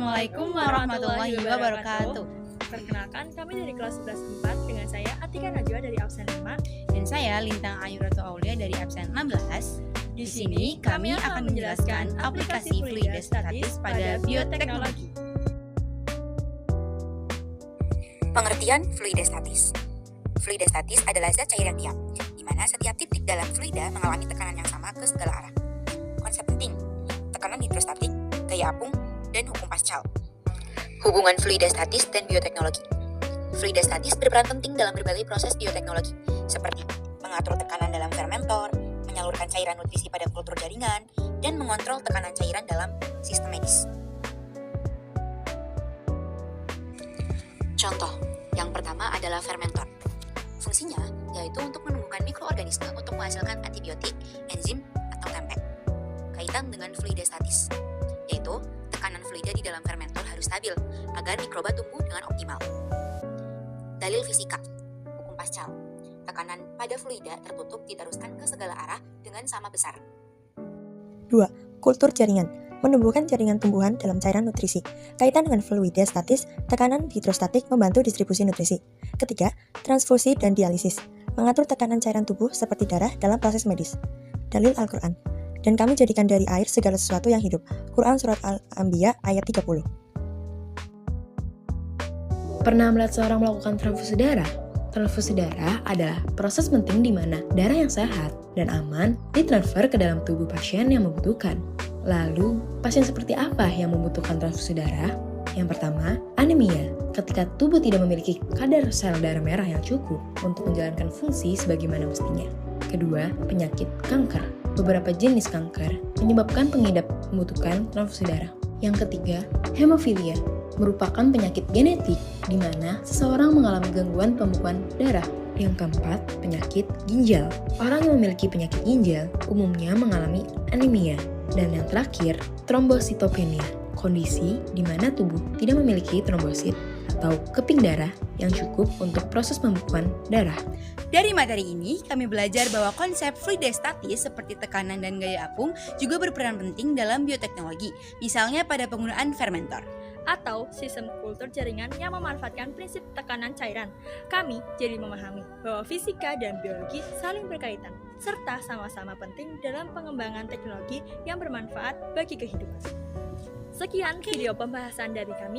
Assalamualaikum warahmatullahi wabarakatuh. Perkenalkan, kami dari kelas 11 4 dengan saya Atika Najwa dari absen 5 Dan saya Lintang Ayu Ratu Aulia dari absen 16. Di sini kami akan menjelaskan aplikasi Fluidestatis pada bioteknologi. Pengertian fluidestatis. Fluidestatis adalah zat cair yang diam, di mana setiap titik dalam fluida mengalami tekanan yang sama ke segala arah. Konsep penting, tekanan hidrostatik, gaya apung, dan hukum Pascal. Hubungan fluidestatis dan bioteknologi. Fluidestatis berperan penting dalam berbagai proses bioteknologi, seperti mengatur tekanan dalam fermentor, menyalurkan cairan nutrisi pada kultur jaringan, dan mengontrol tekanan cairan dalam sistem medis. Contoh, yang pertama adalah fermentor. Fungsinya yaitu untuk menumbuhkan mikroorganisme untuk menghasilkan antibiotik, enzim, atau tempe. Kaitan dengan fluidestatis, yaitu tekanan fluida di dalam fermentor harus stabil agar mikroba tumbuh dengan optimal. Dalil fisika, hukum Pascal. Tekanan pada fluida tertutup diteruskan ke segala arah dengan sama besar. 2. Kultur jaringan. Menumbuhkan jaringan tumbuhan dalam cairan nutrisi. Kaitan dengan fluidestatis, tekanan hidrostatik membantu distribusi nutrisi. Ketiga, transfusi dan dialisis. Mengatur tekanan cairan tubuh seperti darah dalam proses medis. Dalil Al-Quran. Dan kami jadikan dari air segala sesuatu yang hidup. Quran Surat Al-Anbiya ayat 30. Pernah melihat seorang melakukan transfusi darah? Transfusi darah adalah proses penting di mana darah yang sehat dan aman ditransfer ke dalam tubuh pasien yang membutuhkan. Lalu, pasien seperti apa yang membutuhkan transfusi darah? Yang pertama, anemia. Ketika tubuh tidak memiliki kadar sel darah merah yang cukup untuk menjalankan fungsi sebagaimana mestinya. Kedua, penyakit kanker. Beberapa jenis kanker menyebabkan pengidap membutuhkan transfusi darah. Yang ketiga, hemofilia. Merupakan penyakit genetik di mana seseorang mengalami gangguan pembekuan darah. Yang keempat, penyakit ginjal. Orang yang memiliki penyakit ginjal umumnya mengalami anemia. Dan yang terakhir, trombositopenia. Kondisi di mana tubuh tidak memiliki trombosit atau keping darah yang cukup untuk proses pembekuan darah. Dari materi ini, kami belajar bahwa konsep fluidestatis seperti tekanan dan gaya apung juga berperan penting dalam bioteknologi, misalnya pada penggunaan fermentor. atau sistem kultur jaringan yang memanfaatkan prinsip tekanan cairan. Kami jadi memahami bahwa fisika dan biologi saling berkaitan, serta sama-sama penting dalam pengembangan teknologi yang bermanfaat bagi kehidupan. Sekian video pembahasan dari kami.